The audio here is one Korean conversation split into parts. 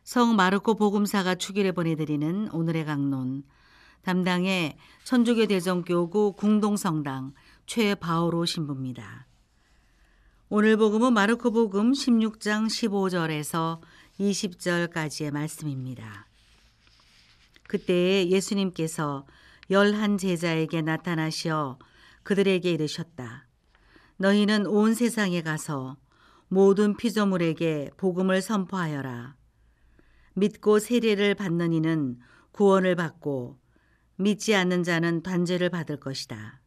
성 마르코 복음사가 축일에 보내드리는 오늘의 강론, 담당의 천주교 대전교구 궁동성당 최바오로 신부입니다. 오늘 복음은 마르코 복음 16장 15절에서 20절까지의 말씀입니다. 그때에 예수님께서 11 제자에게 나타나시어 그들에게 이르셨다. 너희는 온 세상에 가서 모든 피조물에게 복음을 선포하여라. 믿고 세례를 받는 이는 구원을 받고 믿지 않는 자는 단죄를 받을 것이다.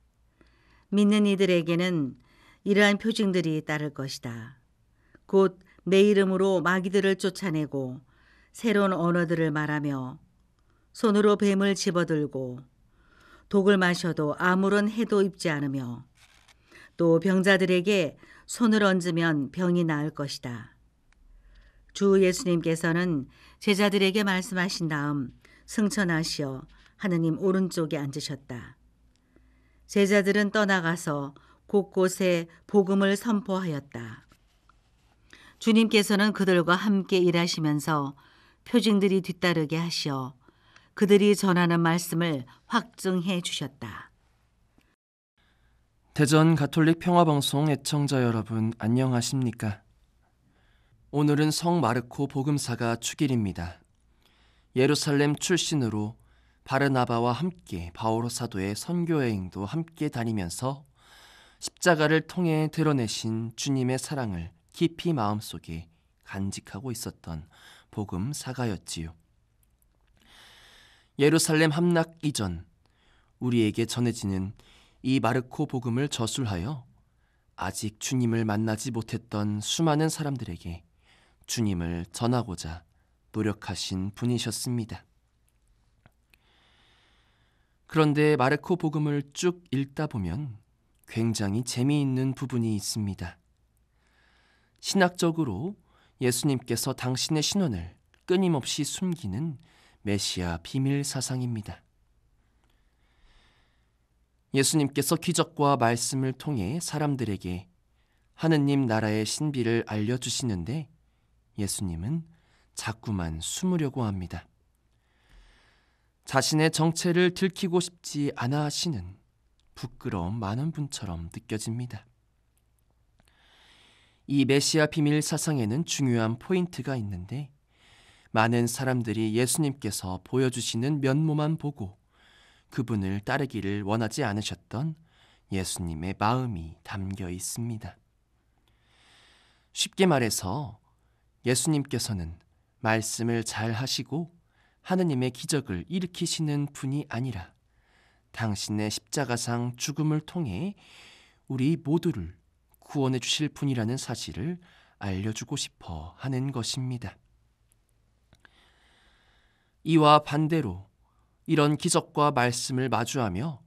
믿는 이들에게는 이러한 표징들이 따를 것이다. 곧 내 이름으로 마귀들을 쫓아내고 새로운 언어들을 말하며 손으로 뱀을 집어들고 독을 마셔도 아무런 해도 입지 않으며 또 병자들에게 손을 얹으면 병이 나을 것이다. 주 예수님께서는 제자들에게 말씀하신 다음 승천하시어 하느님 오른쪽에 앉으셨다. 제자들은 떠나가서 곳곳에 복음을 선포하였다. 주님께서는 그들과 함께 일하시면서 표징들이 뒤따르게 하시어 그들이 전하는 말씀을 확증해 주셨다. 대전 가톨릭 평화방송 애청자 여러분 안녕하십니까? 오늘은 성 마르코 복음사가 축일입니다. 예루살렘 출신으로 바르나바와 함께 바오로 사도의 선교여행도 함께 다니면서 십자가를 통해 드러내신 주님의 사랑을 깊이 마음속에 간직하고 있었던 복음사가였지요. 예루살렘 함락 이전 우리에게 전해지는 이 마르코 복음을 저술하여 아직 주님을 만나지 못했던 수많은 사람들에게 주님을 전하고자 노력하신 분이셨습니다. 그런데 마르코 복음을 쭉 읽다 보면 굉장히 재미있는 부분이 있습니다. 신학적으로 예수님께서 당신의 신원을 끊임없이 숨기는 메시아 비밀 사상입니다. 예수님께서 기적과 말씀을 통해 사람들에게 하느님 나라의 신비를 알려주시는데 예수님은 자꾸만 숨으려고 합니다. 자신의 정체를 들키고 싶지 않아 하시는 부끄러움 많은 분처럼 느껴집니다. 이 메시아 비밀 사상에는 중요한 포인트가 있는데 많은 사람들이 예수님께서 보여주시는 면모만 보고 그분을 따르기를 원하지 않으셨던 예수님의 마음이 담겨 있습니다. 쉽게 말해서 예수님께서는 말씀을 잘 하시고 하느님의 기적을 일으키시는 분이 아니라 당신의 십자가상 죽음을 통해 우리 모두를 구원해 주실 분이라는 사실을 알려주고 싶어 하는 것입니다. 이와 반대로 이런 기적과 말씀을 마주하며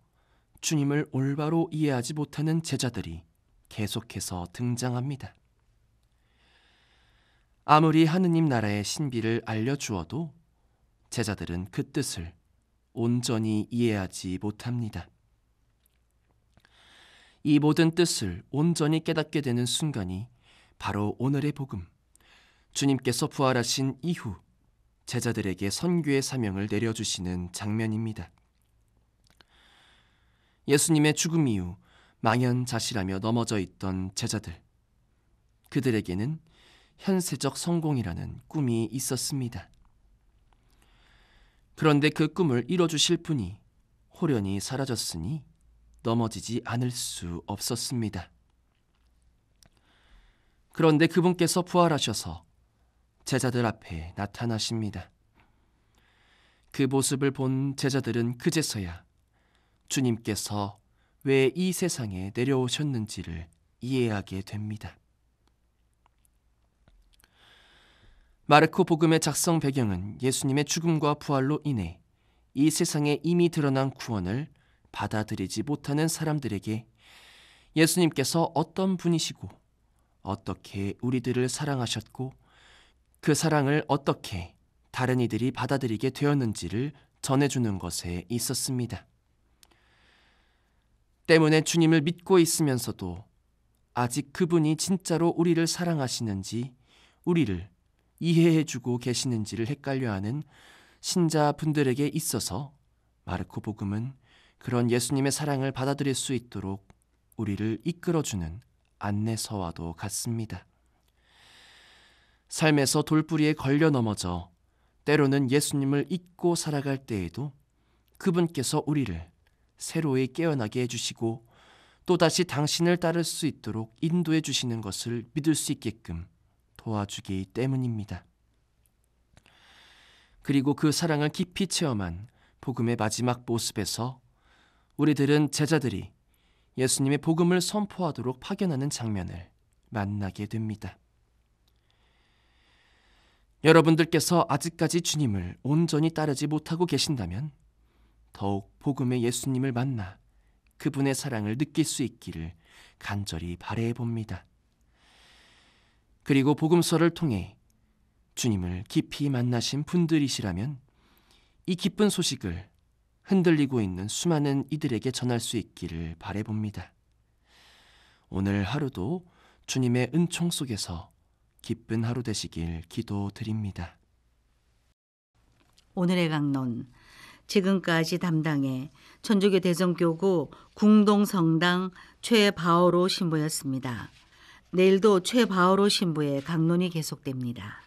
주님을 올바로 이해하지 못하는 제자들이 계속해서 등장합니다. 아무리 하느님 나라의 신비를 알려주어도 제자들은 그 뜻을 온전히 이해하지 못합니다. 이 모든 뜻을 온전히 깨닫게 되는 순간이 바로 오늘의 복음, 주님께서 부활하신 이후 제자들에게 선교의 사명을 내려주시는 장면입니다. 예수님의 죽음 이후 망연자실하며 넘어져 있던 제자들, 그들에게는 현세적 성공이라는 꿈이 있었습니다. 그런데 그 꿈을 이뤄주실 분이 호련히 사라졌으니 넘어지지 않을 수 없었습니다. 그런데 그분께서 부활하셔서 제자들 앞에 나타나십니다. 그 모습을 본 제자들은 그제서야 주님께서 왜 이 세상에 내려오셨는지를 이해하게 됩니다. 마르코 복음의 작성 배경은 예수님의 죽음과 부활로 인해 이 세상에 이미 드러난 구원을 받아들이지 못하는 사람들에게 예수님께서 어떤 분이시고 어떻게 우리들을 사랑하셨고 그 사랑을 어떻게 다른 이들이 받아들이게 되었는지를 전해주는 것에 있었습니다. 때문에 주님을 믿고 있으면서도 아직 그분이 진짜로 우리를 사랑하시는지, 우리를 이해해주고 계시는지를 헷갈려하는 신자분들에게 있어서 마르코 복음은 그런 예수님의 사랑을 받아들일 수 있도록 우리를 이끌어주는 안내서와도 같습니다. 삶에서 돌부리에 걸려 넘어져 때로는 예수님을 잊고 살아갈 때에도 그분께서 우리를 새로이 깨어나게 해주시고 또다시 당신을 따를 수 있도록 인도해 주시는 것을 믿을 수 있게끔 도와주기 때문입니다. 그리고 그 사랑을 깊이 체험한 복음의 마지막 모습에서 우리들은 제자들이 예수님의 복음을 선포하도록 파견하는 장면을 만나게 됩니다. 여러분들께서 아직까지 주님을 온전히 따르지 못하고 계신다면 더욱 복음의 예수님을 만나 그분의 사랑을 느낄 수 있기를 간절히 바라해 봅니다. 그리고 복음서를 통해 주님을 깊이 만나신 분들이시라면 이 기쁜 소식을 흔들리고 있는 수많은 이들에게 전할 수 있기를 바라해 봅니다. 오늘 하루도 주님의 은총 속에서 기쁜 하루 되시길 기도드립니다. 오늘의 강론, 지금까지 담당해 천주교 대성교구 궁동성당 최바오로 신부였습니다. 내일도 최바오로 신부의 강론이 계속됩니다.